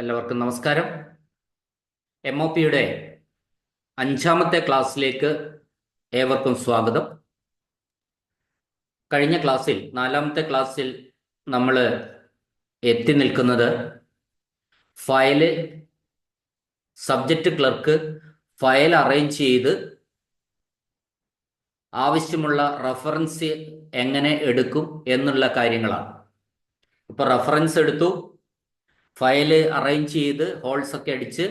എല്ലാവർക്കും നമസ്കാരം. MOPയുടെ 5ാമത്തെ ക്ലാസ്സിലേക്ക് ഏവർക്കും സ്വാഗതം. കഴിഞ്ഞ ക്ലാസ്സിൽ 4ാമത്തെ ക്ലാസ്സിൽ നമ്മൾ എത്തി നിൽക്കുന്നത് file subject clerk file arrange ചെയ്ത് ആവശ്യമുള്ള റഫറൻസ് എങ്ങനെ എടുക്കും എന്നുള്ള കാര്യങ്ങളാണ്. ഇപ്പോൾ റഫറൻസ് എടുത്തു, ഫയല് അറേഞ്ച് ചെയ്ത് ഹോൾസ് ഒക്കെ അടിച്ച്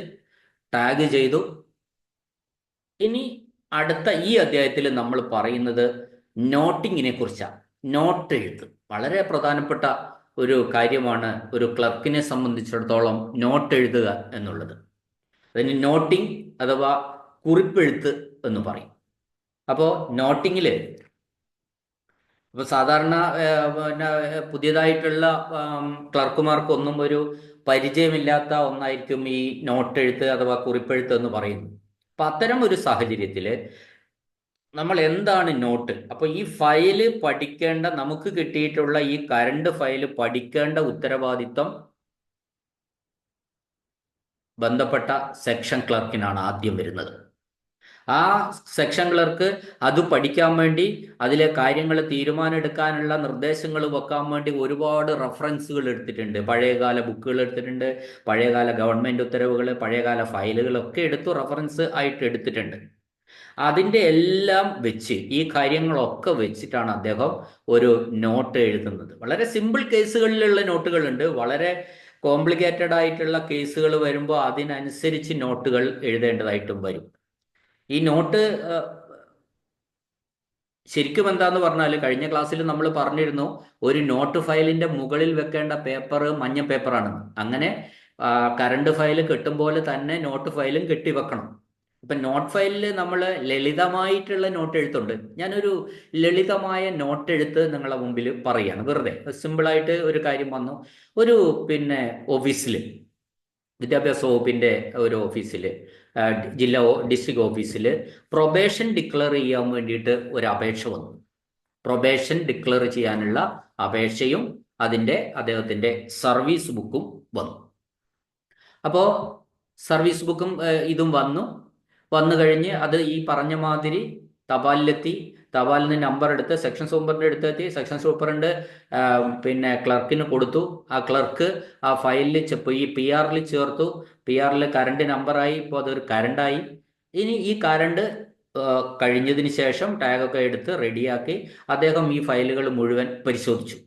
ടാഗ് ചെയ്തു. ഇനി അടുത്ത ഈ അധ്യായത്തിൽ നമ്മൾ പറയുന്നത് നോട്ടിങ്ങിനെ കുറിച്ചാണ്. നോട്ട് എഴുത്ത് വളരെ പ്രധാനപ്പെട്ട ഒരു കാര്യമാണ് ഒരു ക്ലർക്കിനെ സംബന്ധിച്ചിടത്തോളം നോട്ട് എഴുതുക എന്നുള്ളത്. അതിന് നോട്ടിങ് അഥവാ കുറിപ്പെഴുത്ത് എന്ന് പറയും. അപ്പോൾ നോട്ടിങ്ങിൽ ഇപ്പോൾ സാധാരണ പിന്നെ പുതിയതായിട്ടുള്ള ക്ലർക്കുമാർക്കൊന്നും ഒരു പരിചയമില്ലാത്ത ഒന്നായിരിക്കും ഈ നോട്ട് എഴുത്ത് അഥവാ കുറിപ്പെഴുത്ത് എന്ന് പറയുന്നത്. അപ്പം അത്തരം ഒരു സാഹചര്യത്തിൽ നമ്മൾ എന്താണ് നോട്ട്? അപ്പോൾ ഈ ഫയല് പഠിക്കേണ്ട, നമുക്ക് കിട്ടിയിട്ടുള്ള ഈ കറണ്ട് ഫയല് പഠിക്കേണ്ട ഉത്തരവാദിത്വം ബന്ധപ്പെട്ട സെക്ഷൻ ക്ലർക്കിനാണ് ആദ്യം വരുന്നത്. ആ സെക്ഷൻ ക്ലർക്ക് അത് പഠിക്കാൻ വേണ്ടി, അതിലെ കാര്യങ്ങൾ തീരുമാനമെടുക്കാനുള്ള നിർദ്ദേശങ്ങൾ വെക്കാൻ വേണ്ടി ഒരുപാട് റഫറൻസുകൾ എടുത്തിട്ടുണ്ട്. പഴയകാല ബുക്കുകൾ എടുത്തിട്ടുണ്ട്, പഴയകാല ഗവൺമെൻറ് ഉത്തരവുകൾ, പഴയകാല ഫയലുകളൊക്കെ എടുത്തു റഫറൻസ് ആയിട്ട് എടുത്തിട്ടുണ്ട്. അതിൻ്റെ എല്ലാം വെച്ച്, ഈ കാര്യങ്ങളൊക്കെ വെച്ചിട്ടാണ് അദ്ദേഹം ഒരു നോട്ട് എഴുതുന്നത്. വളരെ സിമ്പിൾ കേസുകളിലുള്ള നോട്ടുകളുണ്ട്, വളരെ കോംപ്ലിക്കേറ്റഡ് ആയിട്ടുള്ള കേസുകൾ വരുമ്പോൾ അതിനനുസരിച്ച് നോട്ടുകൾ എഴുതേണ്ടതായിട്ടും വരും. ഈ നോട്ട് ശരിക്കും എന്താന്ന് പറഞ്ഞാൽ, കഴിഞ്ഞ ക്ലാസ്സിൽ നമ്മൾ പറഞ്ഞിരുന്നു ഒരു നോട്ട് ഫയലിന്റെ മുകളിൽ വെക്കേണ്ട പേപ്പർ മഞ്ഞ പേപ്പറാണെന്ന്. അങ്ങനെ കറണ്ട് ഫയൽ കെട്ടും പോലെ തന്നെ നോട്ട് ഫയലും കെട്ടി വെക്കണം. ഇപ്പം നോട്ട് ഫയലിൽ നമ്മൾ ലളിതമായിട്ടുള്ള നോട്ട് എഴുത്തുണ്ട്. ഞാനൊരു ലളിതമായ നോട്ട് എഴുത്ത് നിങ്ങളുടെ മുമ്പിൽ പറയുകയാണ്, വെറുതെ സിമ്പിളായിട്ട് ഒരു കാര്യം വന്നു. ഒരു ഓഫീസിൽ, വിദ്യാഭ്യാസ വകുപ്പിൻ്റെ ഒരു ഓഫീസിൽ, ഡിസ്ട്രിക്ട് ഓഫീസിൽ പ്രൊബേഷൻ ഡിക്ലെയർ ചെയ്യാൻ വേണ്ടിയിട്ട് ഒരു അപേക്ഷ വന്നു. പ്രൊബേഷൻ ഡിക്ലെയർ ചെയ്യാനുള്ള അപേക്ഷയും അദ്ദേഹത്തിൻ്റെ സർവീസ് ബുക്കും വന്നു. അപ്പോൾ സർവീസ് ബുക്കും ഇതും വന്നു കഴിഞ്ഞ് അത് ഈ പറഞ്ഞ മാതിരി തപാലിലെത്തി. തപാലിൽ നിന്ന് നമ്പർ എടുത്ത് സെക്ഷൻ സൂപ്പറിൻ്റെ അടുത്തെത്തി. സെക്ഷൻ സൂപ്പറിൻ്റെ ക്ലർക്കിന് കൊടുത്തു. ആ ക്ലർക്ക് ആ ഫയലിൽ ഈ PR ചേർത്തു. PR കറണ്ട് നമ്പറായി. ഇപ്പോൾ അതൊരു കറണ്ടായി. ഇനി ഈ കറണ്ട് കഴിഞ്ഞതിന് ശേഷം ടാഗൊക്കെ എടുത്ത് റെഡിയാക്കി അദ്ദേഹം ഈ ഫയലുകൾ മുഴുവൻ പരിശോധിച്ചു.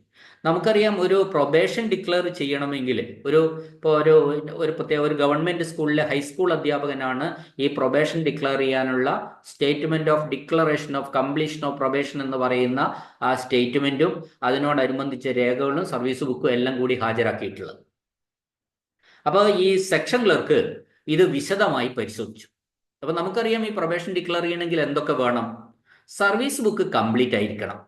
നമുക്കറിയാം, ഒരു പ്രൊബേഷൻ ഡിക്ലെയർ ചെയ്യണമെങ്കിൽ ഒരു ഗവൺമെന്റ് സ്കൂളിലെ ഹൈസ്കൂൾ അധ്യാപകനാണ് ഈ പ്രൊബേഷൻ ഡിക്ലെയർ ചെയ്യാനുള്ള statement of declaration of completion of probation എന്ന് പറയുന്ന ആ സ്റ്റേറ്റ്മെന്റും അതിനോടനുബന്ധിച്ച രേഖകളും സർവീസ് ബുക്കും എല്ലാം കൂടി ഹാജരാക്കിയിട്ടുള്ളത്. അപ്പോൾ ഈ സെക്ഷൻ ക്ലർക്ക് ഇത് വിശദമായി പരിശോധിച്ചു. അപ്പോൾ നമുക്കറിയാം, ഈ പ്രൊബേഷൻ ഡിക്ലെയർ ചെയ്യണമെങ്കിൽ എന്തൊക്കെ വേണം? സർവീസ് ബുക്ക് കംപ്ലീറ്റ് ആയിരിക്കണം.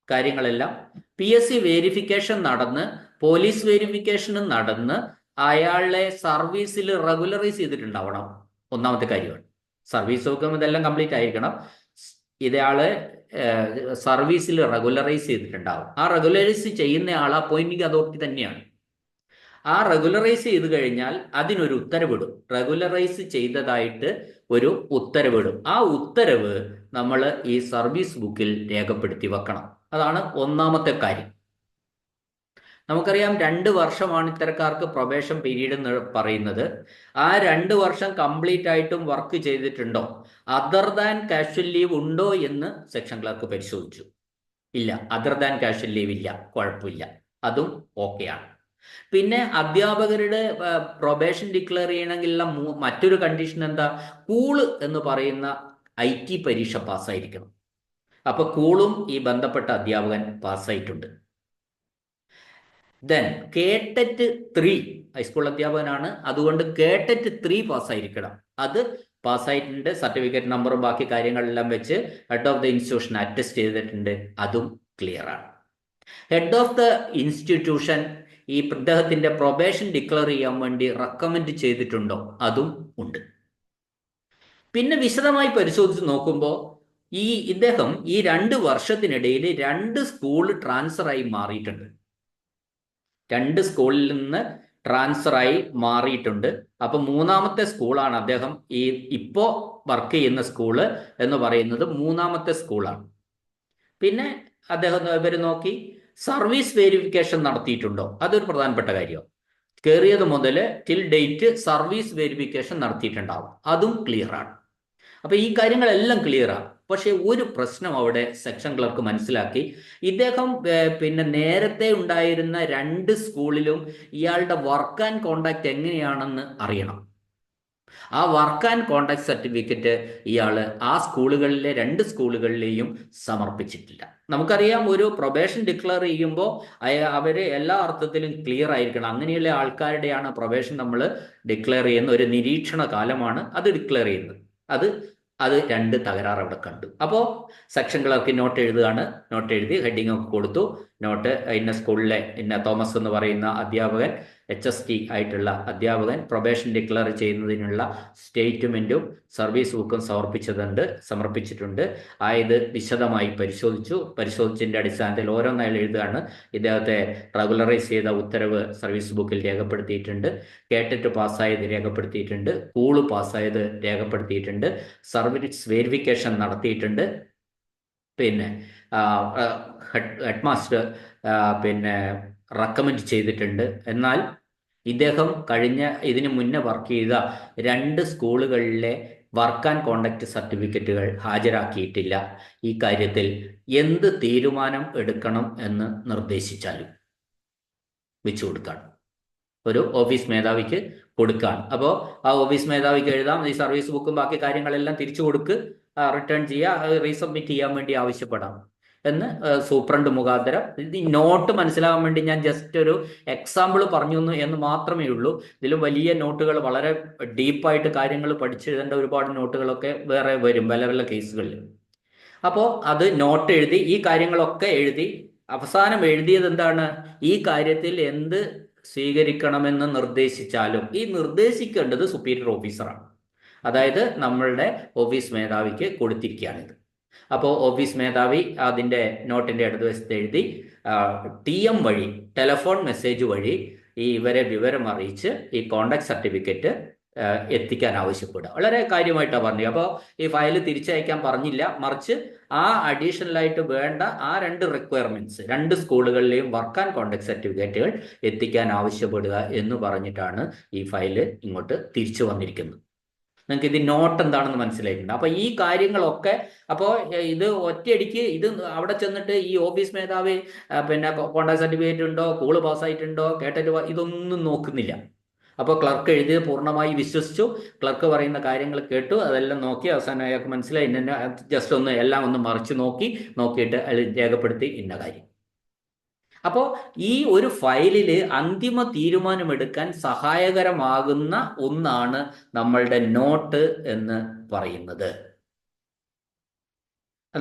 കാര്യങ്ങളെല്ലാം PSC വെരിഫിക്കേഷൻ നടന്ന്, പോലീസ് വെരിഫിക്കേഷനും നടന്ന് അയാളെ സർവീസിൽ റെഗുലറൈസ് ചെയ്തിട്ടുണ്ടാവണം. ഒന്നാമത്തെ കാര്യമാണ്. സർവീസ് ബുക്കും ഇതെല്ലാം കംപ്ലീറ്റ് ആയിരിക്കണം. ഇയാളെ സർവീസിൽ റെഗുലറൈസ് ചെയ്തിട്ടുണ്ടാവും. ആ റെഗുലറൈസ് ചെയ്യുന്ന ആൾ അപ്പോയിന്റിംഗ് അതോറിറ്റി തന്നെയാണ്. ആ റെഗുലറൈസ് ചെയ്ത് കഴിഞ്ഞാൽ അതിനൊരു ഉത്തരവിടും. റെഗുലറൈസ് ചെയ്തതായിട്ട് ഒരു ഉത്തരവിടും. ആ ഉത്തരവ് നമ്മൾ ഈ സർവീസ് ബുക്കിൽ രേഖപ്പെടുത്തി വെക്കണം. അതാണ് ഒന്നാമത്തെ കാര്യം. നമുക്കറിയാം, 2 വർഷമാണ് ഇത്തരക്കാർക്ക് പ്രൊബേഷൻ പീരീഡ് എന്ന് പറയുന്നത്. ആ 2 വർഷം കംപ്ലീറ്റ് ആയിട്ടും വർക്ക് ചെയ്തിട്ടുണ്ടോ, അതർ ദാൻ കാഷ്വൽ ലീവ് ഉണ്ടോ എന്ന് സെക്ഷൻ ക്ലർക്ക് പരിശോധിച്ചു. ഇല്ല, അതർ ദാൻ കാഷ്വൽ ലീവ് ഇല്ല, കുഴപ്പമില്ല, അതും ഓക്കെയാണ്. പിന്നെ അധ്യാപകരുടെ പ്രൊബേഷൻ ഡിക്ലെയർ ചെയ്യണമെങ്കിലുള്ള മറ്റൊരു കണ്ടീഷൻ എന്താ? കൂള് എന്ന് പറയുന്ന IT പരീക്ഷ പാസ്സായിരിക്കണം. അപ്പൊ കൂളും ഈ ബന്ധപ്പെട്ട അധ്യാപകൻ പാസ്സായിട്ടുണ്ട്. ദെൻ കേട്ടറ്റ് 3, ഹൈസ്കൂൾ അധ്യാപകനാണ്, അതുകൊണ്ട് കേട്ടറ്റ് 3 പാസ്സായിരിക്കണം. അത് പാസ്സായിട്ടുണ്ട്. സർട്ടിഫിക്കറ്റ് നമ്പറും ബാക്കി കാര്യങ്ങളെല്ലാം വെച്ച് head of the institution attest ചെയ്തിട്ടുണ്ട്. അതും ക്ലിയർ ആണ്. ഹെഡ് ഓഫ് ദ ഇൻസ്റ്റിറ്റ്യൂഷൻ ഈ ഇദ്ദേഹത്തിന്റെ പ്രൊബേഷൻ ഡിക്ലെയർ ചെയ്യാൻ വേണ്ടി റെക്കമെൻഡ് ചെയ്തിട്ടുണ്ടോ? അതും ഉണ്ട്. പിന്നെ വിശദമായി പരിശോധിച്ച് നോക്കുമ്പോൾ ഇദ്ദേഹം ഈ 2 വർഷത്തിനിടയിൽ 2 സ്കൂൾ ട്രാൻസ്ഫർ ആയി മാറിയിട്ടുണ്ട്. 2 സ്കൂളിൽ നിന്ന് ട്രാൻസ്ഫറായി മാറിയിട്ടുണ്ട്. അപ്പൊ മൂന്നാമത്തെ സ്കൂളാണ് അദ്ദേഹം ഇപ്പോ വർക്ക് ചെയ്യുന്ന സ്കൂള് എന്ന് പറയുന്നത് മൂന്നാമത്തെ സ്കൂളാണ്. പിന്നെ അദ്ദേഹം ഇവർ നോക്കി സർവീസ് വെരിഫിക്കേഷൻ നടത്തിയിട്ടുണ്ടോ, അതൊരു പ്രധാനപ്പെട്ട കാര്യമാണ്. കയറിയത് മുതൽ ടിൽ ഡേറ്റ് സർവീസ് വെരിഫിക്കേഷൻ നടത്തിയിട്ടുണ്ടാവും, അതും ക്ലിയർ ആണ്. അപ്പൊ ഈ കാര്യങ്ങളെല്ലാം ക്ലിയറാണ്. പക്ഷെ ഒരു പ്രശ്നം അവിടെ സെക്ഷൻ ക്ലർക്ക് മനസ്സിലാക്കി. ഇദ്ദേഹം പിന്നെ നേരത്തെ ഉണ്ടായിരുന്ന 2 സ്കൂളിലും ഇയാളുടെ വർക്ക് ആൻഡ് കോണ്ടാക്ട് എങ്ങനെയാണെന്ന് അറിയണം. ആ വർക്ക് ആൻഡ് കോണ്ടാക്ട് സർട്ടിഫിക്കറ്റ് ഇയാൾ ആ സ്കൂളുകളിലെ 2 സ്കൂളുകളിലെയും സമർപ്പിച്ചിട്ടില്ല. നമുക്കറിയാം, ഒരു പ്രൊബേഷൻ ഡിക്ലെയർ ചെയ്യുമ്പോൾ അവര് എല്ലാ അർത്ഥത്തിലും ക്ലിയർ ആയിരിക്കണം. അങ്ങനെയുള്ള ആൾക്കാരുടെയാണ് പ്രൊബേഷൻ നമ്മൾ ഡിക്ലെയർ ചെയ്യുന്ന ഒരു നിരീക്ഷണ കാലമാണ് അത് ഡിക്ലെയർ ചെയ്യുന്നത്. അത് 2 തകരാർ അവിടെ കണ്ടു. അപ്പോൾ സെക്ഷൻ ക്ലർക്ക് നോട്ട് എഴുതുകയാണ്. നോട്ട് എഴുതി ഹെഡിങ് ഒക്കെ കൊടുത്തു. നോട്ട് ഇന്ന സ്കൂളിലെ ഇന്ന തോമസ് എന്ന് പറയുന്ന അധ്യാപകൻ, HST ആയിട്ടുള്ള അധ്യാപകൻ പ്രൊബേഷൻ ഡിക്ലെയർ ചെയ്യുന്നതിനുള്ള സ്റ്റേറ്റ്മെന്റും സർവീസ് ബുക്കും സമർപ്പിച്ചിട്ടുണ്ട്. ആയത് വിശദമായി പരിശോധിച്ചതിന്റെ അടിസ്ഥാനത്തിൽ ഓരോന്നായി എഴുതുകയാണ്. ഇദ്ദേഹത്തെ റെഗുലറൈസ് ചെയ്ത ഉത്തരവ് സർവീസ് ബുക്കിൽ രേഖപ്പെടുത്തിയിട്ടുണ്ട്. കേട്ടിട്ട് പാസ്സായത് രേഖപ്പെടുത്തിയിട്ടുണ്ട്. സ്കൂള് പാസ്സായത് രേഖപ്പെടുത്തിയിട്ടുണ്ട്. സർവീസ് വെരിഫിക്കേഷൻ നടത്തിയിട്ടുണ്ട്. പിന്നെ ഹെഡ് മാസ്റ്റർ പിന്നെ റെക്കമെൻഡ് ചെയ്തിട്ടുണ്ട്. എന്നാൽ ഇദ്ദേഹം ഇതിനു മുന്നേ വർക്ക് ചെയ്ത 2 സ്കൂളുകളിലെ വർക്ക് ആൻഡ് കോണ്ടാക്ട് സർട്ടിഫിക്കറ്റുകൾ ഹാജരാക്കിയിട്ടില്ല. ഈ കാര്യത്തിൽ എന്ത് തീരുമാനം എടുക്കണം എന്ന് നിർദ്ദേശിച്ചാലും വെച്ചു കൊടുക്കാണ്. ഒരു ഓഫീസ് മേധാവിക്ക് കൊടുക്കുകയാണ്. അപ്പോൾ ആ ഓഫീസ് മേധാവിക്ക് എഴുതാം, ഈ സർവീസ് ബുക്കും ബാക്കി കാര്യങ്ങളെല്ലാം തിരിച്ചു കൊടുക്ക്, റിട്ടേൺ ചെയ്യുക, റീസബ്മിറ്റ് ചെയ്യാൻ വേണ്ടി ആവശ്യപ്പെടാം എന്ന് സൂപ്രണ്ട് മുഖാന്തരം. ഈ നോട്ട് മനസ്സിലാകാൻ വേണ്ടി ഞാൻ ജസ്റ്റ് ഒരു എക്സാമ്പിൾ പറഞ്ഞു എന്ന് മാത്രമേ ഉള്ളൂ. ഇതിൽ വലിയ നോട്ടുകൾ, വളരെ ഡീപ്പായിട്ട് കാര്യങ്ങൾ പഠിച്ചെഴുതേണ്ട ഒരുപാട് നോട്ടുകളൊക്കെ വേറെ വരും പല കേസുകളിൽ. അപ്പോൾ അത് നോട്ട് എഴുതി, ഈ കാര്യങ്ങളൊക്കെ എഴുതി, അവസാനം എഴുതിയത് എന്താണ്, ഈ കാര്യത്തിൽ എന്ത് സ്വീകരിക്കണമെന്ന് നിർദ്ദേശിച്ചാലും ഈ നിർദ്ദേശിക്കേണ്ടത് സുപ്പീരിയർ ഓഫീസറാണ്. അതായത് നമ്മളുടെ ഓഫീസ് മേധാവിക്ക് കൊടുത്തിരിക്കുകയാണിത്. അപ്പോൾ ഓഫീസ് മേധാവി അതിൻ്റെ നോട്ടിൻ്റെ ഇടതുവശത്ത് എഴുതി TM വഴി, ടെലിഫോൺ മെസ്സേജ് വഴി ഇവരെ വിവരം അറിയിച്ച് ഈ കോണ്ടാക്ട് സർട്ടിഫിക്കറ്റ് എത്തിക്കാൻ ആവശ്യപ്പെടുക. വളരെ കാര്യമായിട്ടാണ് പറഞ്ഞത്. അപ്പോൾ ഈ ഫയൽ തിരിച്ചയക്കാൻ പറഞ്ഞില്ല, മറിച്ച് ആ അഡീഷണലായിട്ട് വേണ്ട ആ 2 റിക്വയർമെന്റ്സ് 2 സ്കൂളുകളിലെയും വർക്ക് ആൻഡ് കോണ്ടാക്ട് സർട്ടിഫിക്കറ്റുകൾ എത്തിക്കാൻ ആവശ്യപ്പെടുക എന്ന് പറഞ്ഞിട്ടാണ് ഈ ഫയൽ ഇങ്ങോട്ട് തിരിച്ചു വന്നിരിക്കുന്നത്. നിങ്ങൾക്ക് ഇത് നോട്ട് എന്താണെന്ന് മനസ്സിലായിട്ടുണ്ട്. അപ്പൊ ഈ കാര്യങ്ങളൊക്കെ, അപ്പോൾ ഇത് ഒറ്റയടിക്ക് ഇത് അവിടെ ചെന്നിട്ട് ഈ ഓഫീസ് മേധാവി പിന്നെ കോണ്ടാക്ട് സർട്ടിഫിക്കറ്റ് ഉണ്ടോ, സ്കൂള് പാസ്സായിട്ടുണ്ടോ, കേട്ടിട്ട് ഇതൊന്നും നോക്കുന്നില്ല. അപ്പോൾ ക്ലർക്ക് എഴുതിയത് പൂർണ്ണമായി വിശ്വസിച്ചു. ക്ലർക്ക് പറയുന്ന കാര്യങ്ങൾ കേട്ടു, അതെല്ലാം നോക്കി അവസാനം അയാൾക്ക് മനസ്സിലായി ജസ്റ്റ് എല്ലാം ഒന്ന് മറിച്ച് നോക്കിയിട്ട് അത് രേഖപ്പെടുത്തി ഇന്ന കാര്യം. അപ്പോൾ ഈ ഒരു ഫയലിൽ അന്തിമ തീരുമാനമെടുക്കാൻ സഹായകരമാകുന്ന ഒന്നാണ് നമ്മളുടെ നോട്ട് എന്ന് പറയുന്നത്.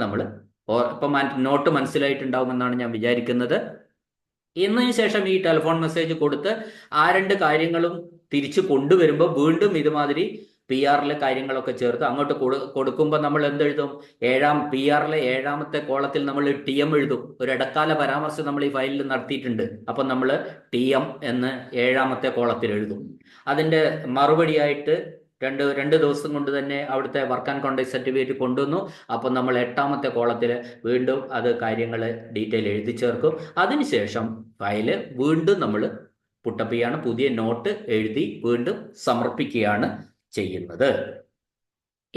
നമ്മൾ ഇപ്പം നോട്ട് മനസ്സിലായിട്ടുണ്ടാവുമെന്നാണ് ഞാൻ വിചാരിക്കുന്നത്. എന്നതിന് ശേഷം ഈ ടെലിഫോൺ മെസ്സേജ് കൊടുത്ത് ആ 2 കാര്യങ്ങളും തിരിച്ചു കൊണ്ടുവരുമ്പോൾ വീണ്ടും ഇതുമാതിരി PR-ലെ കാര്യങ്ങളൊക്കെ ചേർത്ത് അങ്ങോട്ട് കൊടുക്കുമ്പോൾ നമ്മൾ എന്തെഴുതും, PR-ലെ 7ാമത്തെ കോളത്തിൽ നമ്മൾ TM എഴുതും. ഒരു ഇടക്കാല പരാമർശം നമ്മൾ ഈ ഫയലിൽ നടത്തിയിട്ടുണ്ട്. അപ്പം നമ്മൾ TM എന്ന് 7ാമത്തെ കോളത്തിൽ എഴുതും. അതിൻ്റെ മറുപടിയായിട്ട് രണ്ട് ദിവസം കൊണ്ട് തന്നെ അവിടുത്തെ വർക്ക് ആൻഡ് കോണ്ടാക്ട് സർട്ടിഫിക്കറ്റ് കൊണ്ടുവന്നു. അപ്പം നമ്മൾ 8ാമത്തെ കോളത്തിൽ വീണ്ടും അത് കാര്യങ്ങൾ ഡീറ്റെയിൽ എഴുതി ചേർക്കും. അതിനുശേഷം ഫയല് വീണ്ടും നമ്മൾ പുട്ടപ്പ് ചെയ്യാണ്, പുതിയ നോട്ട് എഴുതി വീണ്ടും സമർപ്പിക്കുകയാണ് ചെയ്യുന്നത്.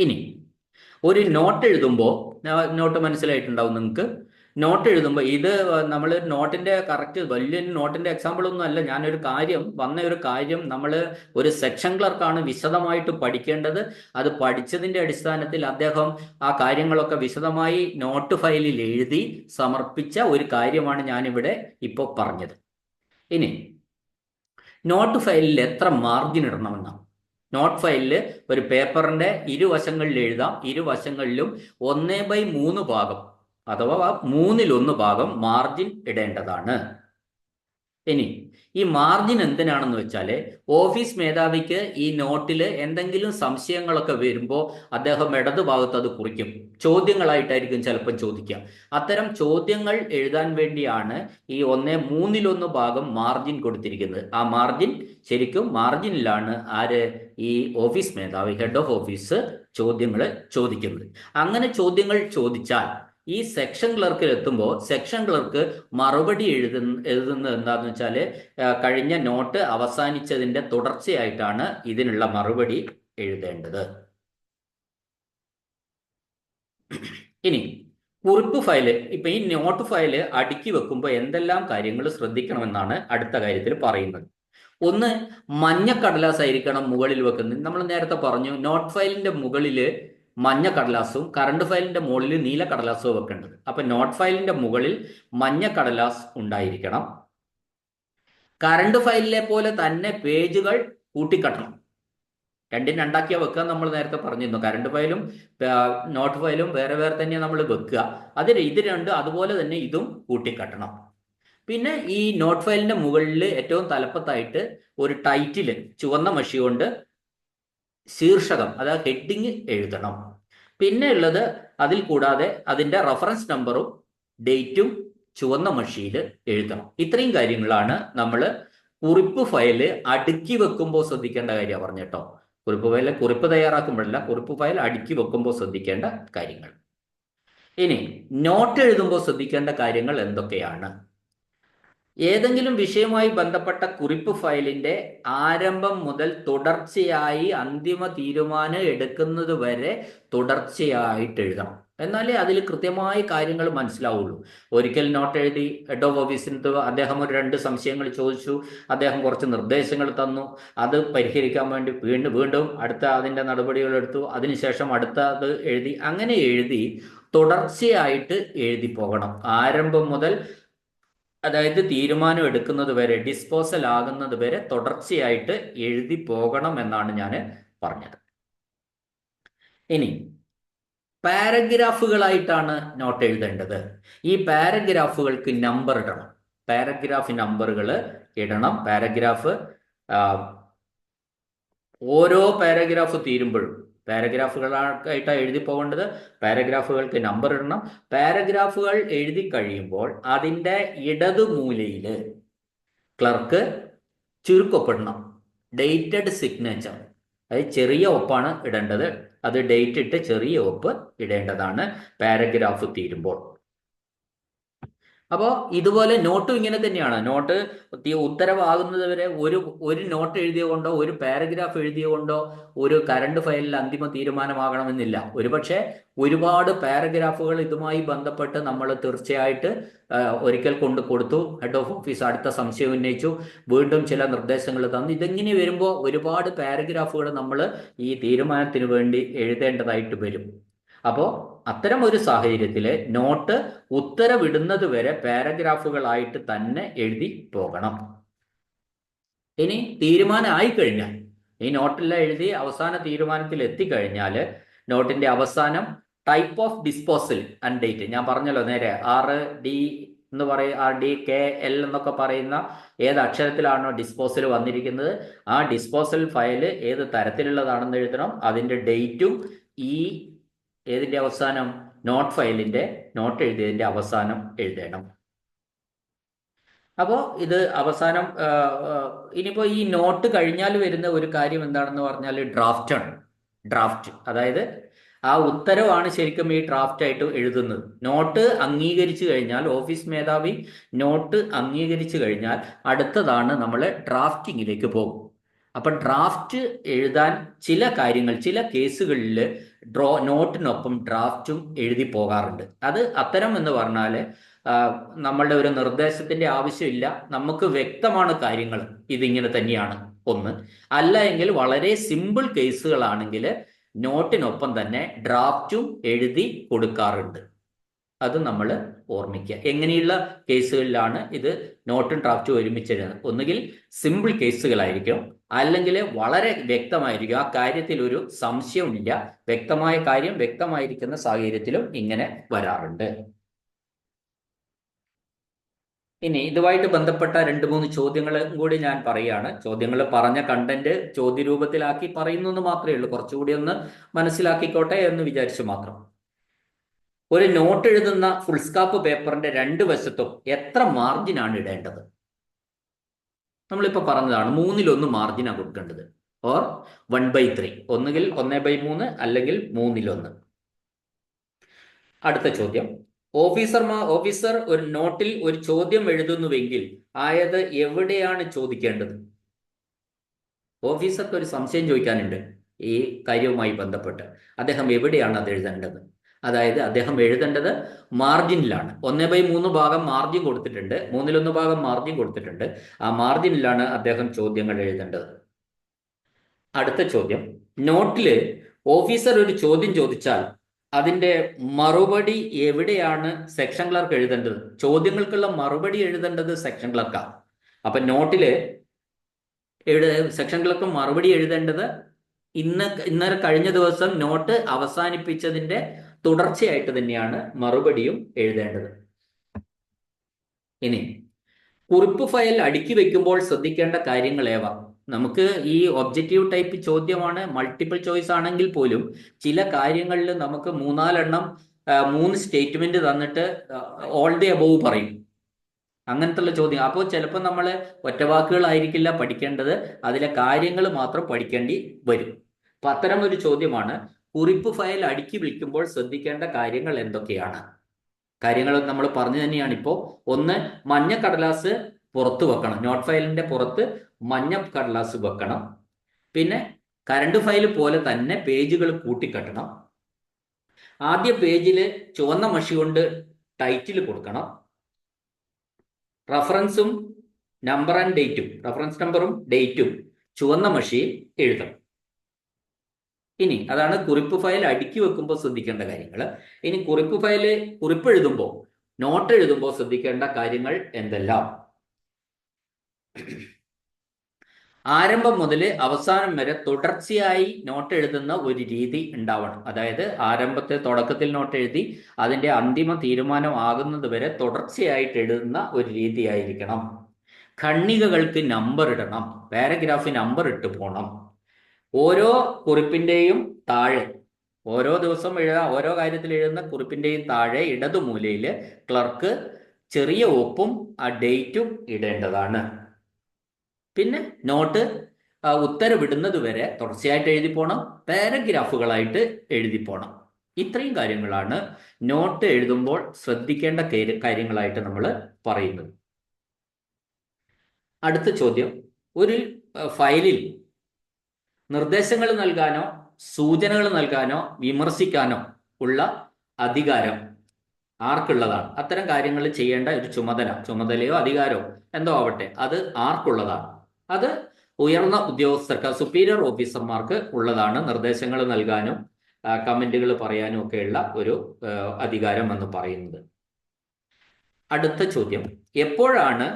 ഇനി ഒരു നോട്ട് എഴുതുമ്പോൾ, നോട്ട് മനസ്സിലായിട്ടുണ്ടാവും നിങ്ങൾക്ക്. നോട്ട് എഴുതുമ്പോൾ ഇത് നമ്മൾ നോട്ടിന്റെ കറക്റ്റ് വലിയ നോട്ടിന്റെ എക്സാമ്പിൾ ഒന്നും അല്ല. ഞാനൊരു കാര്യം നമ്മൾ ഒരു സെക്ഷൻ ക്ലർക്കാണ് വിശദമായിട്ട് പഠിക്കേണ്ടത്. അത് പഠിച്ചതിന്റെ അടിസ്ഥാനത്തിൽ അദ്ദേഹം ആ കാര്യങ്ങളൊക്കെ വിശദമായി നോട്ട് ഫയലിൽ എഴുതി സമർപ്പിച്ച ഒരു കാര്യമാണ് ഞാനിവിടെ ഇപ്പോൾ പറഞ്ഞത്. ഇനി നോട്ട് ഫയലിൽ എത്ര മാർജിൻ ഇടണമെന്നാണ്. നോട്ട് ഫയലിൽ ഒരു പേപ്പറിന്റെ ഇരുവശങ്ങളിൽ എഴുതാം. ഇരുവശങ്ങളിലും 1/3 ഭാഗം അഥവാ 1/3 ഭാഗം മാർജിൻ ഇടേണ്ടതാണ്. ഇനി ഈ മാർജിൻ എന്തിനാണെന്ന് വെച്ചാൽ ഓഫീസ് മേധാവിക്ക് ഈ നോട്ടിൽ എന്തെങ്കിലും സംശയങ്ങളൊക്കെ വരുമ്പോൾ അദ്ദേഹം ഇടതുഭാഗത്ത് അത് കുറിക്കും. ചോദ്യങ്ങളായിട്ടായിരിക്കും ചിലപ്പോൾ ചോദിക്കുക. അത്തരം ചോദ്യങ്ങൾ എഴുതാൻ വേണ്ടിയാണ് ഈ 1/3 ഭാഗം മാർജിൻ കൊടുത്തിരിക്കുന്നത്. ആ മാർജിൻ ശരിക്കും മാർജിനിലാണ് ആര് ഈ ഓഫീസ് മേധാവി, ഹെഡ് ഓഫ് ഓഫീസ് ചോദ്യങ്ങൾ ചോദിക്കുന്നത്. അങ്ങനെ ചോദ്യങ്ങൾ ചോദിച്ചാൽ ഈ സെക്ഷൻ ക്ലർക്കിൽ എത്തുമ്പോൾ സെക്ഷൻ ക്ലർക്ക് മറുപടി എഴുതുന്നത് എന്താണെന്ന് വെച്ചാൽ കഴിഞ്ഞ നോട്ട് അവസാനിച്ചതിന്റെ തുടർച്ചയായിട്ടാണ് ഇതിനുള്ള മറുപടി എഴുതേണ്ടത്. ഇനി കുറിപ്പ് ഫയല്, ഇപ്പൊ ഈ നോട്ട് ഫയല് അടുക്കി വെക്കുമ്പോൾ എന്തെല്ലാം കാര്യങ്ങൾ ശ്രദ്ധിക്കണമെന്നാണ് അടുത്ത കാര്യത്തിൽ പറയുന്നത്. ഒന്ന്, മഞ്ഞ കടലാസ് ആയിരിക്കണം മുകളിൽ വെക്കുന്നത്. നമ്മൾ നേരത്തെ പറഞ്ഞു നോട്ട് ഫയലിന്റെ മുകളിൽ മഞ്ഞ കടലാസും കറണ്ട് ഫയലിന്റെ മുകളിൽ നീല കടലാസും വെക്കേണ്ടത്. അപ്പൊ നോട്ട് ഫയലിന്റെ മുകളിൽ മഞ്ഞ കടലാസ് ഉണ്ടായിരിക്കണം. കറണ്ട് ഫയലിലെ പോലെ തന്നെ പേജുകൾ കൂട്ടിക്കട്ടണം. രണ്ടും രണ്ടാക്കിയാ വെക്കുക നമ്മൾ നേരത്തെ പറഞ്ഞിരുന്നു. കറണ്ട് ഫയലും നോട്ട് ഫയലും വേറെ വേറെ തന്നെ നമ്മൾ വെക്കുക. ഇത് രണ്ട് അതുപോലെ തന്നെ ഇതും കൂട്ടിക്കട്ടണം. പിന്നെ ഈ നോട്ട് ഫയലിന്റെ മുകളിൽ ഏറ്റവും തലപ്പത്തായിട്ട് ഒരു ടൈറ്റിൽ ചുവന്ന മഷി കൊണ്ട് ശീർഷകം, അതായത് ഹെഡിങ് എഴുതണം. പിന്നെ ഉള്ളത് അതിൽ കൂടാതെ അതിന്റെ റഫറൻസ് നമ്പറും ഡേറ്റും ചുവന്ന മഷിയിൽ എഴുതണം. ഇത്രയും കാര്യങ്ങളാണ് നമ്മൾ കുറിപ്പ് ഫയല് അടുക്കി വെക്കുമ്പോൾ ശ്രദ്ധിക്കേണ്ട കാര്യം പറഞ്ഞിട്ടോ. കുറിപ്പ് തയ്യാറാക്കുമ്പോഴല്ല, കുറിപ്പ് ഫയൽ അടുക്കി വെക്കുമ്പോൾ ശ്രദ്ധിക്കേണ്ട കാര്യങ്ങൾ. ഇനി നോട്ട് എഴുതുമ്പോൾ ശ്രദ്ധിക്കേണ്ട കാര്യങ്ങൾ എന്തൊക്കെയാണ്? ഏതെങ്കിലും വിഷയവുമായി ബന്ധപ്പെട്ട കുറിപ്പ് ഫയലിന്റെ ആരംഭം മുതൽ തുടർച്ചയായി അന്തിമ തീരുമാനം എടുക്കുന്നത് വരെ തുടർച്ചയായിട്ട് എഴുതണം. എന്നാലേ അതിൽ കൃത്യമായ കാര്യങ്ങൾ മനസ്സിലാവുള്ളൂ. ഒരിക്കൽ നോട്ട് എഴുതി ഹെഡ് ഓഫ് ഓഫീസിന് അദ്ദേഹം ഒരു 2 സംശയങ്ങൾ ചോദിച്ചു, അദ്ദേഹം കുറച്ച് നിർദ്ദേശങ്ങൾ തന്നു, അത് പരിഹരിക്കാൻ വേണ്ടി വീണ്ടും അടുത്ത അതിൻ്റെ നടപടികൾ എടുത്തു, അതിനുശേഷം അടുത്തത് എഴുതി. അങ്ങനെ എഴുതി തുടർച്ചയായിട്ട് എഴുതി പോകണം. ആരംഭം മുതൽ, അതായത് തീരുമാനം എടുക്കുന്നത് വരെ, ഡിസ്പോസൽ ആകുന്നത് വരെ തുടർച്ചയായിട്ട് എഴുതി പോകണം എന്നാണ് ഞാൻ പറഞ്ഞത്. ഇനി പാരഗ്രാഫുകളായിട്ടാണ് നോട്ട് എഴുതേണ്ടത്. ഈ പാരഗ്രാഫുകൾക്ക് നമ്പർ ഇടണം. പാരഗ്രാഫ് നമ്പറുകൾ ഇടണം. ഓരോ പാരഗ്രാഫ് തീരുമ്പോഴും പാരഗ്രാഫുകളായിട്ടാണ് എഴുതി പോകേണ്ടത്. പാരഗ്രാഫുകൾക്ക് നമ്പർ ഇടണം. പാരഗ്രാഫുകൾ എഴുതി കഴിയുമ്പോൾ അതിൻ്റെ ഇടതു മൂലയിൽ ക്ലർക്ക് ചുരുക്കൊപ്പിടണം. ഡേറ്റഡ് സിഗ്നേച്ചർ, അത് ചെറിയ ഒപ്പാണ് ഇടേണ്ടത്. അത് ഡേറ്റ് ഇട്ട് ചെറിയ ഒപ്പ് ഇടേണ്ടതാണ് പാരഗ്രാഫ് തീരുമ്പോൾ. അപ്പോൾ ഇതുപോലെ നോട്ടും ഇങ്ങനെ തന്നെയാണ്. നോട്ട് ഉത്തരവാകുന്നത് വരെ ഒരു നോട്ട് എഴുതിയ കൊണ്ടോ ഒരു പാരഗ്രാഫ് എഴുതിയ കൊണ്ടോ ഒരു കറണ്ട് ഫയലിൽ അന്തിമ തീരുമാനമാകണമെന്നില്ല. ഒരുപക്ഷെ ഒരുപാട് പാരഗ്രാഫുകൾ ഇതുമായി ബന്ധപ്പെട്ട് നമ്മൾ തീർച്ചയായിട്ട് ഒരിക്കൽ കൊടുത്തു, ഹെഡ് ഓഫ് ഓഫീസ് അടുത്ത സംശയം ഉന്നയിച്ചു, വീണ്ടും ചില നിർദ്ദേശങ്ങൾ തന്നു. ഇതെങ്ങനെ വരുമ്പോൾ ഒരുപാട് പാരഗ്രാഫുകൾ നമ്മൾ ഈ തീരുമാനത്തിന് വേണ്ടി എഴുതേണ്ടതായിട്ട് വരും. അപ്പോൾ അത്തരം ഒരു സാഹചര്യത്തിൽ നോട്ട് ഉത്തരവിടുന്നത് വരെ പാരഗ്രാഫുകളായിട്ട് തന്നെ എഴുതി പോകണം. ഇനി തീരുമാനം ആയിക്കഴിഞ്ഞാൽ, ഈ നോട്ടെല്ലാം എഴുതി അവസാന തീരുമാനത്തിൽ എത്തിക്കഴിഞ്ഞാൽ നോട്ടിന്റെ അവസാനം type of disposal and date, ഞാൻ പറഞ്ഞല്ലോ നേരെ RD എന്ന് പറയും, RDKL എന്നൊക്കെ പറയുന്ന ഏത് അക്ഷരത്തിലാണോ ഡിസ്പോസൽ വന്നിരിക്കുന്നത് ആ ഡിസ്പോസൽ ഫയൽ ഏത് തരത്തിലുള്ളതാണെന്ന് എഴുതണം. അതിന്റെ ഡേറ്റും ഈ ഏതിന്റെ അവസാനം, നോട്ട് ഫയലിന്റെ നോട്ട് എഴുതിയതിന്റെ അവസാനം എഴുതണം. അപ്പോൾ ഇത് അവസാനം ഇനിയിപ്പോൾ ഈ നോട്ട് കഴിഞ്ഞാൽ വരുന്ന ഒരു കാര്യം എന്താണെന്ന് പറഞ്ഞാൽ ഡ്രാഫ്റ്റാണ്. ഡ്രാഫ്റ്റ്, അതായത് ആ ഉത്തരവാണ് ശരിക്കും ഈ ഡ്രാഫ്റ്റ് ആയിട്ട് എഴുതുന്നത്. നോട്ട് അംഗീകരിച്ചു കഴിഞ്ഞാൽ, ഓഫീസ് മേധാവി നോട്ട് അംഗീകരിച്ചു കഴിഞ്ഞാൽ അടുത്തതാണ് നമ്മൾ ഡ്രാഫ്റ്റിങ്ങിലേക്ക് പോകും. അപ്പം ഡ്രാഫ്റ്റ് എഴുതാൻ ചില കാര്യങ്ങൾ, ചില കേസുകളിൽ നോട്ടിനൊപ്പം ഡ്രാഫ്റ്റും എഴുതി പോകാറുണ്ട്. അത് അത്തരം എന്ന് പറഞ്ഞാൽ നമ്മളുടെ ഒരു നിർദ്ദേശത്തിന്റെ ആവശ്യമില്ല, നമുക്ക് വ്യക്തമാണ് കാര്യങ്ങൾ ഇതിങ്ങനെ തന്നെയാണ് ഒന്ന്. അല്ല എങ്കിൽ വളരെ സിമ്പിൾ കേസുകളാണെങ്കിൽ നോട്ടിനൊപ്പം തന്നെ ഡ്രാഫ്റ്റും എഴുതി കൊടുക്കാറുണ്ട്. അത് നമ്മൾ ഓർമ്മിക്കുക. എങ്ങനെയുള്ള കേസുകളിലാണ് ഇത് നോട്ടും ഡ്രാഫ്റ്റും ഒരുമിച്ചിരുന്നത്? ഒന്നുകിൽ സിമ്പിൾ കേസുകളായിരിക്കും, അല്ലെങ്കിൽ വളരെ വ്യക്തമായിരിക്കും, ആ കാര്യത്തിൽ ഒരു സംശയമില്ല, വ്യക്തമായ കാര്യം വ്യക്തമായിരിക്കുന്ന സാഹചര്യത്തിലും ഇങ്ങനെ വരാറുണ്ട്. ഇനി ഇതുമായിട്ട് ബന്ധപ്പെട്ട 2-3 ചോദ്യങ്ങൾ കൂടി ഞാൻ പറയുകയാണ്. ചോദ്യങ്ങൾ പറഞ്ഞ കണ്ടന്റ് ചോദ്യരൂപത്തിലാക്കി പറയുന്നു എന്ന് മാത്രമേ ഉള്ളൂ. കുറച്ചുകൂടി ഒന്ന് മനസ്സിലാക്കിക്കോട്ടെ എന്ന് വിചാരിച്ചു മാത്രം. ഒരു നോട്ട് എഴുതുന്ന ഫുൾ സ്കാപ്പ് പേപ്പറിന്റെ 2 വശത്തും എത്ര മാർജിനാണ് ഇടേണ്ടത്? നമ്മളിപ്പോൾ പറഞ്ഞതാണ് 1/3 മാർജിനാണ് കൊടുക്കേണ്ടത്. ഓർ 1/3, ഒന്നുകിൽ 1/3 അല്ലെങ്കിൽ 1/3. അടുത്ത ചോദ്യം, ഓഫീസർ ഒരു നോട്ടിൽ ഒരു ചോദ്യം എഴുതുന്നുവെങ്കിൽ ആയത് എവിടെയാണ് ചോദിക്കേണ്ടത്? ഓഫീസർക്ക് ഒരു സംശയം ചോദിക്കാനുണ്ട് ഈ കാര്യവുമായി ബന്ധപ്പെട്ട്. അദ്ദേഹം എവിടെയാണ് അത് എഴുതേണ്ടത്? അതായത് അദ്ദേഹം എഴുതേണ്ടത് മാർജിനിലാണ്. 1/3 ഭാഗം മാർജിൻ കൊടുത്തിട്ടുണ്ട്, 1/3 ഭാഗം മാർജിൻ കൊടുത്തിട്ടുണ്ട്. ആ മാർജിനിലാണ് അദ്ദേഹം ചോദ്യങ്ങൾ എഴുതേണ്ടത്. അടുത്ത ചോദ്യം, നോട്ടില് ഓഫീസർ ഒരു ചോദ്യം ചോദിച്ചാൽ അതിന്റെ മറുപടി എവിടെയാണ് സെക്ഷൻ ക്ലർക്ക് എഴുതേണ്ടത്? ചോദ്യങ്ങൾക്കുള്ള മറുപടി എഴുതേണ്ടത് സെക്ഷൻ ക്ലർക്കാണ്. അപ്പൊ നോട്ടില് സെക്ഷൻ ക്ലർക്ക് മറുപടി എഴുതേണ്ടത് ഇന്നലെ കഴിഞ്ഞ ദിവസം നോട്ട് അവസാനിപ്പിച്ചതിന്റെ തുടർച്ചയായിട്ട് തന്നെയാണ് മറുപടിയും എഴുതേണ്ടത്. ഇനി കുറിപ്പ് ഫയൽ അടുക്കി വെക്കുമ്പോൾ ശ്രദ്ധിക്കേണ്ട കാര്യങ്ങൾ ഏവ? നമുക്ക് ഈ ഒബ്ജക്റ്റീവ് ടൈപ്പ് ചോദ്യമാണ്, മൾട്ടിപ്പിൾ ചോയ്സ് ആണെങ്കിൽ പോലും ചില കാര്യങ്ങളിൽ നമുക്ക് 3-4 എണ്ണം 3 സ്റ്റേറ്റ്മെന്റ് തന്നിട്ട് ഓൾ ദി അബോവ് പറയും. അങ്ങനത്തെ ചോദ്യം. അപ്പോൾ ചിലപ്പോൾ നമ്മൾ ഒറ്റവാക്കുകളായിരിക്കില്ല പഠിക്കേണ്ടത്, അതിലെ കാര്യങ്ങൾ മാത്രം പഠിക്കേണ്ടി വരും. അപ്പൊ അത്തരം ഒരു ചോദ്യമാണ് കുറിപ്പ് ഫയൽ അടുക്കി വിളിക്കുമ്പോൾ ശ്രദ്ധിക്കേണ്ട കാര്യങ്ങൾ എന്തൊക്കെയാണ്? കാര്യങ്ങൾ നമ്മൾ പറഞ്ഞു തന്നെയാണ് ഇപ്പോൾ. ഒന്ന്, മഞ്ഞ കടലാസ് പുറത്ത് വെക്കണം. നോട്ട് ഫയലിന്റെ പുറത്ത് മഞ്ഞ കടലാസ് വെക്കണം. പിന്നെ കറണ്ട് ഫയൽ പോലെ തന്നെ പേജുകൾ കൂട്ടിക്കെട്ടണം. ആദ്യ പേജിൽ ചുവന്ന മഷി കൊണ്ട് ടൈറ്റിൽ കൊടുക്കണം. റഫറൻസും റഫറൻസ് നമ്പറും ഡേറ്റും ചുവന്ന മഷിയിൽ എഴുതണം. ഇനി അതാണ് കുറിപ്പ് ഫയൽ അടുക്കി വെക്കുമ്പോൾ ശ്രദ്ധിക്കേണ്ട കാര്യങ്ങൾ. ഇനി കുറിപ്പ് എഴുതുമ്പോൾ, നോട്ട് എഴുതുമ്പോൾ ശ്രദ്ധിക്കേണ്ട കാര്യങ്ങൾ എന്തെല്ലാം? ആരംഭം മുതൽ അവസാനം വരെ തുടർച്ചയായി നോട്ട് എഴുതുന്ന ഒരു രീതി ഉണ്ടാവണം. അതായത് തുടക്കത്തിൽ നോട്ട് എഴുതി അതിന്റെ അന്തിമ തീരുമാനം ആകുന്നത് വരെ തുടർച്ചയായിട്ട് എഴുതുന്ന ഒരു രീതിയായിരിക്കണം. ഖണ്ഡികകൾക്ക് നമ്പർ ഇടണം. പാരഗ്രാഫ് നമ്പർ ഇട്ട് പോകണം. ഓരോ കുറിപ്പിന്റെയും താഴെ, ഓരോ ദിവസം ഓരോ കാര്യത്തിൽ എഴുതുന്ന കുറിപ്പിന്റെയും താഴെ ഇടതുമൂലയിൽ ക്ലർക്ക് ചെറിയ ഒപ്പും ആ ഡേറ്റും ഇടേണ്ടതാണ്. പിന്നെ നോട്ട് ഉത്തരവിടുന്നത് വരെ തുടർച്ചയായിട്ട് എഴുതി പോകണം, പാരഗ്രാഫുകളായിട്ട് എഴുതി പോകണം. ഇത്രയും കാര്യങ്ങളാണ് നോട്ട് എഴുതുമ്പോൾ ശ്രദ്ധിക്കേണ്ട കാര്യങ്ങളായിട്ട് നമ്മൾ പറയുന്നത്. അടുത്ത ചോദ്യം, ഒരു ഫയലിൽ നിർദ്ദേശങ്ങൾ നൽകാനോ സൂചനകൾ നൽകാനോ വിമർശിക്കാനോ ഉള്ള അധികാരം ആർക്കുള്ളതാണ്? അത്തരം കാര്യങ്ങൾ ചെയ്യേണ്ട ഒരു ചുമതലയോ അധികാരമോ എന്തോ ആവട്ടെ, അത് ആർക്കുള്ളതാണ്? അത് ഉയർന്ന ഉദ്യോഗസ്ഥർക്ക്, സുപ്പീരിയർ ഓഫീസർമാർക്ക് ഉള്ളതാണ്. നിർദ്ദേശങ്ങൾ നൽകാനും കമന്റുകൾ പറയാനും ഒക്കെയുള്ള ഒരു അധികാരം എന്ന് പറയുന്നത്. അടുത്ത ചോദ്യം, എപ്പോഴാണ്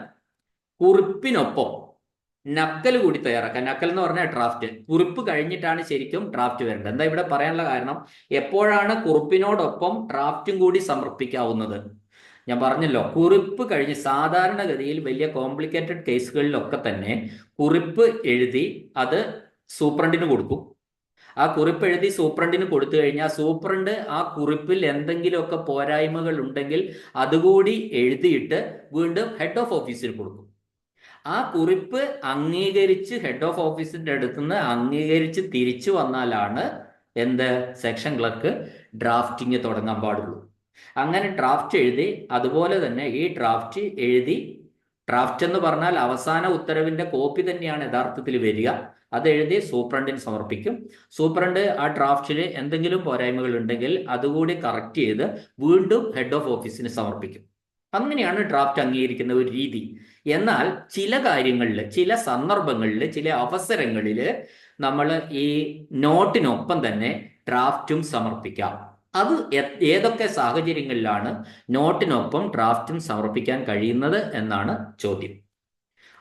കുറിപ്പിനൊപ്പം നക്കൽ കൂടി തയ്യാറാക്കാൻ? നക്കൽ എന്ന് പറഞ്ഞാൽ ഡ്രാഫ്റ്റ്. കുറിപ്പ് കഴിഞ്ഞിട്ടാണ് ശരിക്കും ഡ്രാഫ്റ്റ് വരേണ്ടത്. എന്താ ഇവിടെ പറയാനുള്ള കാരണം? എപ്പോഴാണ് കുറിപ്പിനോടൊപ്പം ഡ്രാഫ്റ്റും കൂടി സമർപ്പിക്കാവുന്നത്? ഞാൻ പറഞ്ഞല്ലോ, കുറിപ്പ് കഴിഞ്ഞ് സാധാരണഗതിയിൽ വലിയ കോംപ്ലിക്കേറ്റഡ് കേസുകളിലൊക്കെ തന്നെ കുറിപ്പ് എഴുതി അത് സൂപ്രണ്ടിന് കൊടുക്കും. ആ കുറിപ്പ് എഴുതി സൂപ്രണ്ടിന് കൊടുത്തു കഴിഞ്ഞാൽ സൂപ്രണ്ട് ആ കുറിപ്പിൽ എന്തെങ്കിലുമൊക്കെ പോരായ്മകൾ ഉണ്ടെങ്കിൽ അതുകൂടി എഴുതിയിട്ട് വീണ്ടും ഹെഡ് ഓഫ് ഓഫീസിൽ കൊടുക്കും. ആ കുറിപ്പ് അംഗീകരിച്ച് ഹെഡ് ഓഫ് ഓഫീസിന്റെ അടുത്തുനിന്ന് അംഗീകരിച്ച് തിരിച്ചു വന്നാലാണ് സെക്ഷൻ ക്ലർക്ക് ഡ്രാഫ്റ്റിംഗ് തുടങ്ങാൻ പാടുള്ളൂ. അങ്ങനെ ഡ്രാഫ്റ്റ് എഴുതി, അതുപോലെ തന്നെ ഈ ഡ്രാഫ്റ്റ് എഴുതി, ഡ്രാഫ്റ്റ് എന്ന് പറഞ്ഞാൽ അവസാന ഉത്തരവിന്റെ കോപ്പി തന്നെയാണ് യഥാർത്ഥത്തിൽ വരിക. അത് എഴുതി സൂപ്രണ്ടിന് സമർപ്പിക്കും. സൂപ്രണ്ട് ആ ഡ്രാഫ്റ്റിൽ എന്തെങ്കിലും പോരായ്മകൾ ഉണ്ടെങ്കിൽ അതുകൂടി കറക്റ്റ് ചെയ്ത് വീണ്ടും ഹെഡ് ഓഫ് ഓഫീസിന് സമർപ്പിക്കും. അങ്ങനെയാണ് ഡ്രാഫ്റ്റ് അംഗീകരിക്കുന്ന ഒരു രീതി. എന്നാൽ ചില കാര്യങ്ങളിൽ, ചില സന്ദർഭങ്ങളിൽ, ചില അവസരങ്ങളിൽ നമ്മൾ ഈ നോട്ടിനൊപ്പം തന്നെ ഡ്രാഫ്റ്റും സമർപ്പിക്കാം. അത് ഏതൊക്കെ സാഹചര്യങ്ങളിലാണ് നോട്ടിനൊപ്പം ഡ്രാഫ്റ്റും സമർപ്പിക്കാൻ കഴിയുന്നത് എന്നാണ് ചോദ്യം.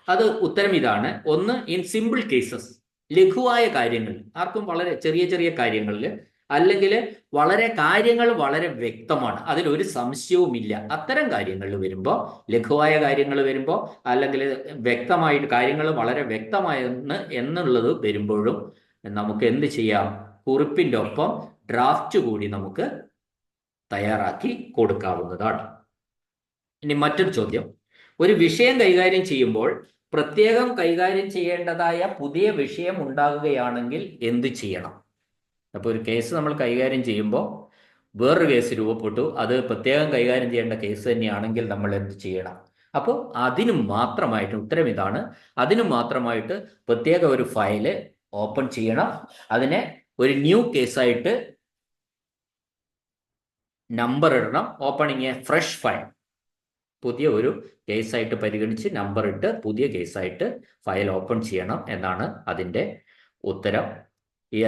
അത് ഉത്തരം ഇതാണ്. ഒന്ന്, ഇൻ സിമ്പിൾ കേസസ്, ലഘുവായ കാര്യങ്ങൾ, ആർക്കും വളരെ ചെറിയ ചെറിയ കാര്യങ്ങളിൽ അല്ലെങ്കിൽ വളരെ കാര്യങ്ങൾ വളരെ വ്യക്തമാണ്, അതിലൊരു സംശയവുമില്ല. അത്തരം കാര്യങ്ങളിൽ വരുമ്പോൾ, ലഘുവായ കാര്യങ്ങൾ വരുമ്പോൾ, അല്ലെങ്കിൽ വ്യക്തമായിട്ട് കാര്യങ്ങൾ വളരെ വ്യക്തമായെന്ന് എന്നുള്ളത് വരുമ്പോഴും നമുക്ക് എന്ത് ചെയ്യാം? കുറിപ്പിന്റെ ഒപ്പം ഡ്രാഫ്റ്റ് കൂടി നമുക്ക് തയ്യാറാക്കി കൊടുക്കാവുന്നതാണ്. ഇനി മറ്റൊരു ചോദ്യം, ഒരു വിഷയം കൈകാര്യം ചെയ്യുമ്പോൾ പ്രത്യേകം കൈകാര്യം ചെയ്യേണ്ടതായ പുതിയ വിഷയം ഉണ്ടാകുകയാണെങ്കിൽ എന്ത് ചെയ്യണം? അപ്പോൾ ഒരു കേസ് നമ്മൾ കൈകാര്യം ചെയ്യുമ്പോൾ വേറൊരു കേസ് രൂപപ്പെട്ടു, അത് പ്രത്യേകം കൈകാര്യം ചെയ്യേണ്ട കേസ് തന്നെയാണെങ്കിൽ നമ്മൾ എന്ത് ചെയ്യണം? അപ്പോൾ അതിനു മാത്രമായിട്ട് ഉത്തരം ഇതാണ്. അതിനു മാത്രമായിട്ട് പ്രത്യേക ഒരു ഫയല് ഓപ്പൺ ചെയ്യണം. അതിനെ ഒരു ന്യൂ കേസായിട്ട് നമ്പർ ഇടണം. ഓപ്പണിങ് എ ഫ്രഷ് ഫയൽ, പുതിയ ഒരു കേസായിട്ട് പരിഗണിച്ച് നമ്പർ ഇട്ട് പുതിയ കേസായിട്ട് ഫയൽ ഓപ്പൺ ചെയ്യണം എന്നാണ് അതിൻ്റെ ഉത്തരം. ഈ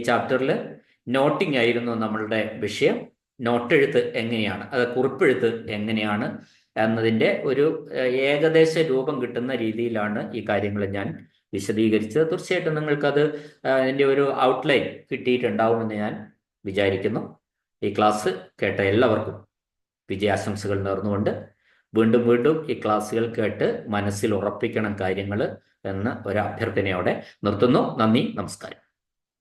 ചാപ്റ്ററിൽ നോട്ടിംഗ് ആയിരുന്നു നമ്മളുടെ വിഷയം. നോട്ടെഴുത്ത് എങ്ങനെയാണ്, അത് കുറിപ്പെഴുത്ത് എങ്ങനെയാണ് എന്നതിൻ്റെ ഒരു ഏകദേശ രൂപം കിട്ടുന്ന രീതിയിലാണ് ഈ കാര്യങ്ങൾ ഞാൻ വിശദീകരിച്ചത്. തീർച്ചയായിട്ടും നിങ്ങൾക്കത് അതിൻ്റെ ഒരു ഔട്ട്ലൈൻ കിട്ടിയിട്ടുണ്ടാവുമെന്ന് ഞാൻ വിചാരിക്കുന്നു. ഈ ക്ലാസ് കേട്ട എല്ലാവർക്കും വിജയാശംസകൾ നേർന്നുകൊണ്ട് വീണ്ടും വീണ്ടും ഈ ക്ലാസ്സുകൾ കേട്ട് മനസ്സിൽ ഉറപ്പിക്കണം കാര്യങ്ങൾ എന്ന ഒരു അഭ്യർത്ഥനയോടെ നിർത്തുന്നു. നന്ദി, നമസ്കാരം.